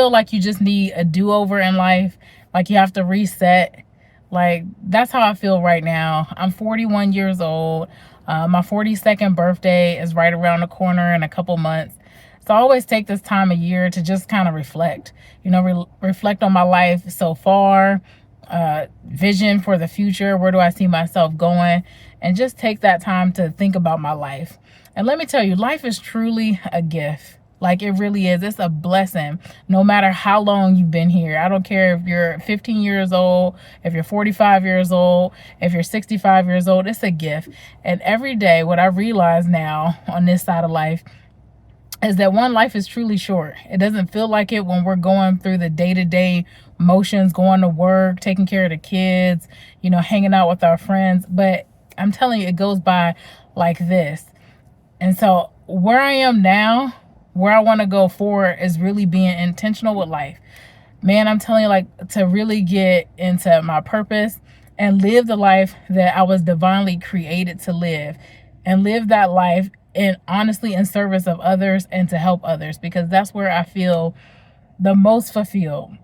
feel like you just need a do-over in life, like you have to reset, like that's how I feel right now. I'm 41 years old. My 42nd birthday is right around the corner in a couple months. So I always take this time of year to just kind of reflect, reflect on my life so far, vision for the future. Where do I see myself going? And just take that time to think about my life. And let me tell you, life is truly a gift. Like, it really is. It's a blessing. No matter how long you've been here. I don't care if you're 15 years old, if you're 45 years old, if you're 65 years old. It's a gift. And every day, what I realize now on this side of life is that one, life is truly short. It doesn't feel like it when we're going through the day-to-day motions, going to work, taking care of the kids, hanging out with our friends. But I'm telling you, it goes by like this. And so where I am now, where I want to go forward, is really being intentional with life. Man, I'm telling you, like, to really get into my purpose and live the life that I was divinely created to live, and live that life in honestly in service of others and to help others, because that's where I feel the most fulfilled.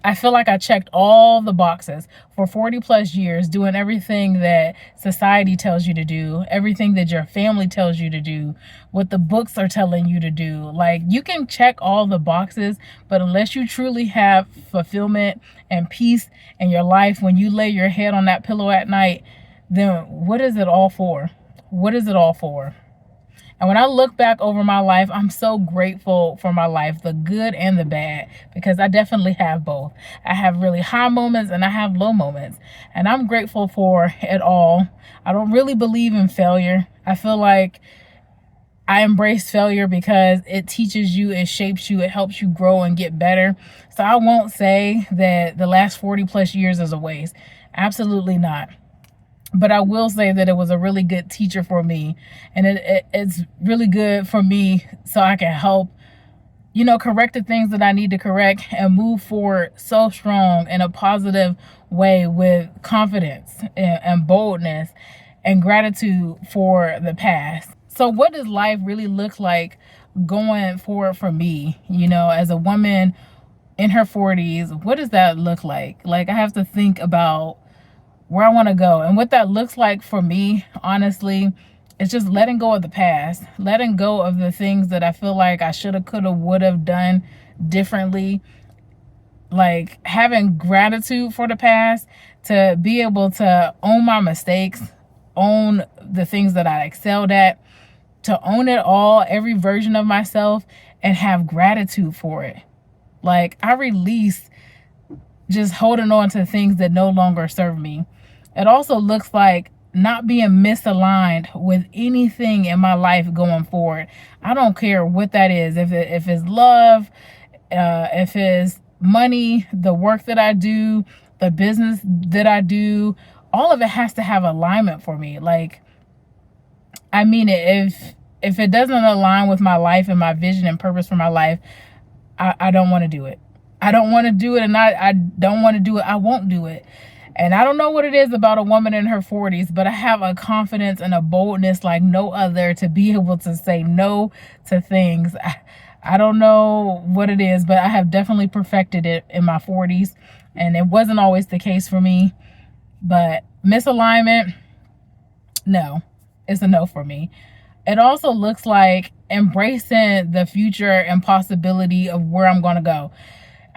I feel like I checked all the boxes for 40 plus years, doing everything that society tells you to do, everything that your family tells you to do, what the books are telling you to do. Like, you can check all the boxes, but unless you truly have fulfillment and peace in your life, when you lay your head on that pillow at night, then what is it all for? What is it all for? And when I look back over my life, I'm so grateful for my life, the good and the bad, because I definitely have both. I have really high moments and I have low moments, and I'm grateful for it all. I don't really believe in failure. I feel like I embrace failure because it teaches you, it shapes you, it helps you grow and get better. So I won't say that the last 40 plus years is a waste. Absolutely not. But I will say that it was a really good teacher for me. And it's really good for me so I can help, correct the things that I need to correct and move forward so strong in a positive way, with confidence and boldness and gratitude for the past. So what does life really look like going forward for me, as a woman in her 40s? What does that look like? Like, I have to think about where I want to go. And what that looks like for me, honestly, is just letting go of the past, letting go of the things that I feel like I should have, could have, would have done differently. Like, having gratitude for the past, to be able to own my mistakes, own the things that I excelled at, to own it all, every version of myself, and have gratitude for it. Like, I release just holding on to things that no longer serve me. It also looks like not being misaligned with anything in my life going forward. I don't care what that is. If it's love, if it's money, the work that I do, the business that I do, all of it has to have alignment for me. Like, I mean, if it doesn't align with my life and my vision and purpose for my life, I don't want to do it. I don't want to do it, and I don't want to do it. I won't do it. And I don't know what it is about a woman in her 40s, but I have a confidence and a boldness like no other to be able to say no to things. I don't know what it is, but I have definitely perfected it in my 40s, and it wasn't always the case for me. But misalignment, no, it's a no for me. It also looks like embracing the future and possibility of where I'm going to go.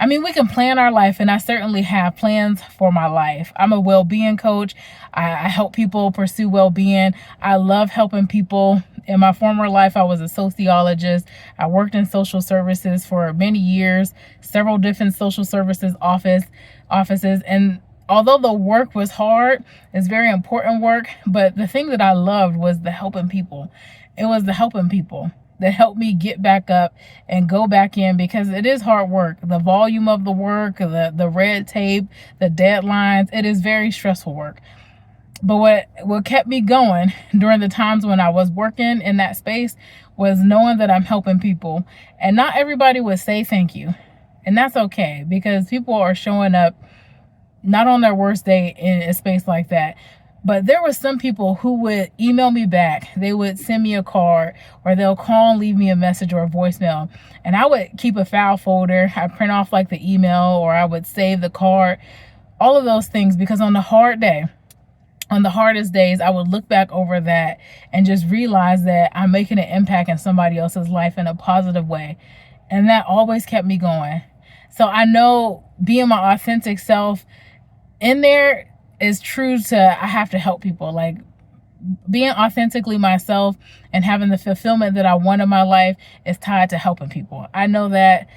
I mean, we can plan our life, and I certainly have plans for my life. I'm a well-being coach. I help people pursue well-being. I love helping people. In my former life, I was a sociologist. I worked in social services for many years, several different social services offices. And although the work was hard, it's very important work. But the thing that I loved was the helping people. It was the helping people that helped me get back up and go back in, because it is hard work. The volume of the work, the red tape, the deadlines, it is very stressful work. But what kept me going during the times when I was working in that space was knowing that I'm helping people. And not everybody would say thank you. And that's okay, because people are showing up not on their worst day in a space like that. But there were some people who would email me back. They would send me a card, or they'll call and leave me a message or a voicemail. And I would keep a file folder. I print off like the email, or I would save the card, all of those things, because on the hard day, on the hardest days, I would look back over that and just realize that I'm making an impact in somebody else's life in a positive way. And that always kept me going. So I know being my authentic self in there is true to, I have to help people. Like, being authentically myself and having the fulfillment that I want in my life is tied to helping people. I know that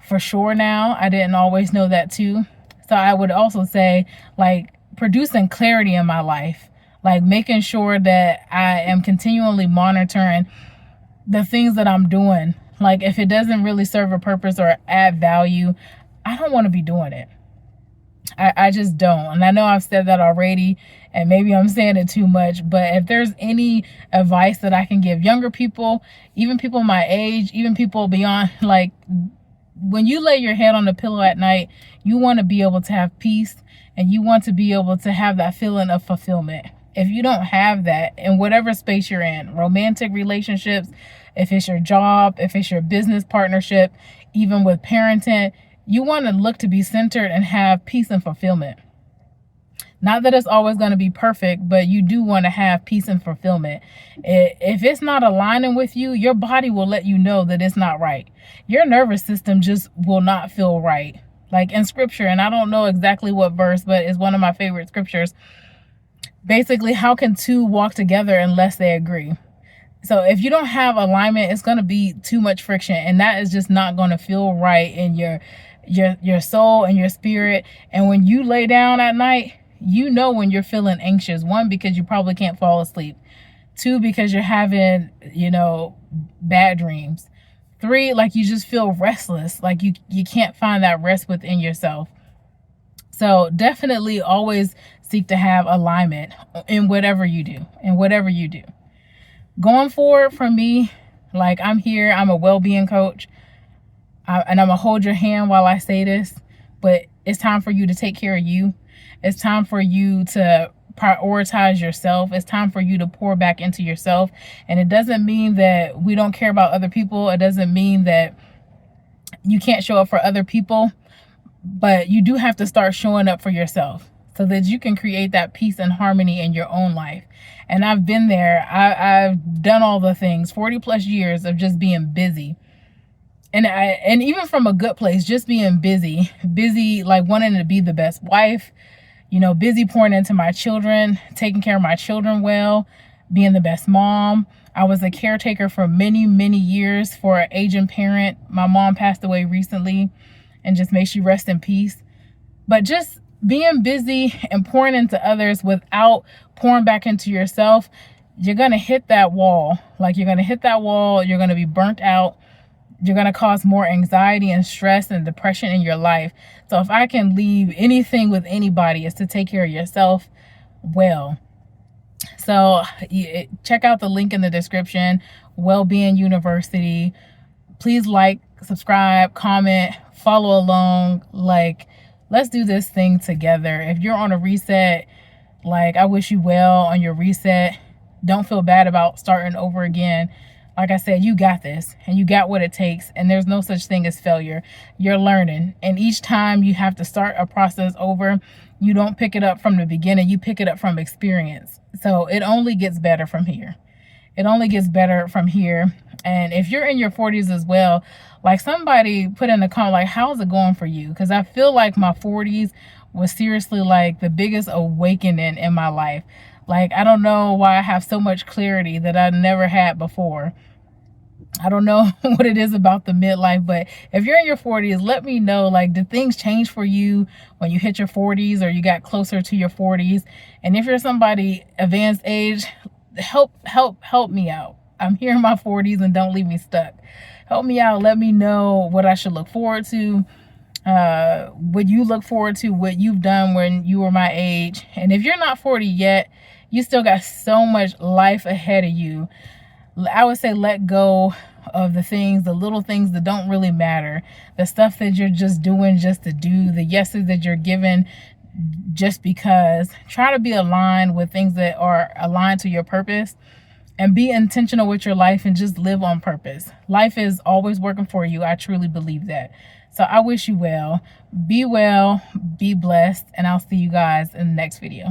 for sure now. I didn't always know that too. So I would also say, like, producing clarity in my life, like making sure that I am continually monitoring the things that I'm doing. Like, if it doesn't really serve a purpose or add value, I don't want to be doing it. I just don't. And I know I've said that already, and maybe I'm saying it too much, but if there's any advice that I can give younger people, even people my age, even people beyond, like, when you lay your head on the pillow at night, you want to be able to have peace, and you want to be able to have that feeling of fulfillment. If you don't have that in whatever space you're in, romantic relationships, if it's your job, if it's your business partnership, even with parenting, you want to look to be centered and have peace and fulfillment. Not that it's always going to be perfect, but you do want to have peace and fulfillment. If it's not aligning with you, your body will let you know that it's not right. Your nervous system just will not feel right. Like in scripture, and I don't know exactly what verse, but it's one of my favorite scriptures. Basically, how can two walk together unless they agree? So if you don't have alignment, it's going to be too much friction, and that is just not going to feel right in your soul and your spirit. And when you lay down at night, you know when you're feeling anxious. One, because you probably can't fall asleep. Two, because you're having, bad dreams. Three, like you just feel restless, like you can't find that rest within yourself. So definitely always seek to have alignment in whatever you do, Going forward for me, like, I'm here, I'm a well-being coach, and I'm gonna hold your hand while I say this, but it's time for you to take care of you. It's time for you to prioritize yourself. It's time for you to pour back into yourself. And it doesn't mean that we don't care about other people. It doesn't mean that you can't show up for other people, but you do have to start showing up for yourself so that you can create that peace and harmony in your own life. And I've been there. I've done all the things, 40 plus years of just being busy. And even from a good place, just being busy, like wanting to be the best wife, busy pouring into my children, taking care of my children well, being the best mom. I was a caretaker for many, many years for an aging parent. My mom passed away recently, and just may she rest in peace. But just being busy and pouring into others without pouring back into yourself, you're going to hit that wall. Like, you're going to hit that wall. You're going to be burnt out. You're going to cause more anxiety and stress and depression in your life. So if I can leave anything with anybody, is to take care of yourself well. So check out the link in the description, Wellbeing University. Please like, subscribe, comment, follow along. Like, let's do this thing together. If you're on a reset, like, I wish you well on your reset. Don't feel bad about starting over again. Like I said, you got this, and you got what it takes, and there's no such thing as failure. You're learning, and each time you have to start a process over, you don't pick it up from the beginning, you pick it up from experience. So it only gets better from here. It only gets better from here. And if you're in your 40s as well, like, somebody put in the comment, like, how's it going for you? Because I feel like my 40s was seriously like the biggest awakening in my life. Like, I don't know why I have so much clarity that I never had before. I don't know what it is about the midlife, but if you're in your 40s, let me know, like, did things change for you when you hit your 40s or you got closer to your 40s? And if you're somebody advanced age, help me out. I'm here in my 40s, and don't leave me stuck. Help me out. Let me know what I should look forward to. What you look forward to, what you've done when you were my age. And if you're not 40 yet, you still got so much life ahead of you. I would say let go of the things, the little things that don't really matter. The stuff that you're just doing just to do, the yeses that you're giving just because. Try to be aligned with things that are aligned to your purpose, and be intentional with your life and just live on purpose. Life is always working for you. I truly believe that. So I wish you well. Be blessed, and I'll see you guys in the next video.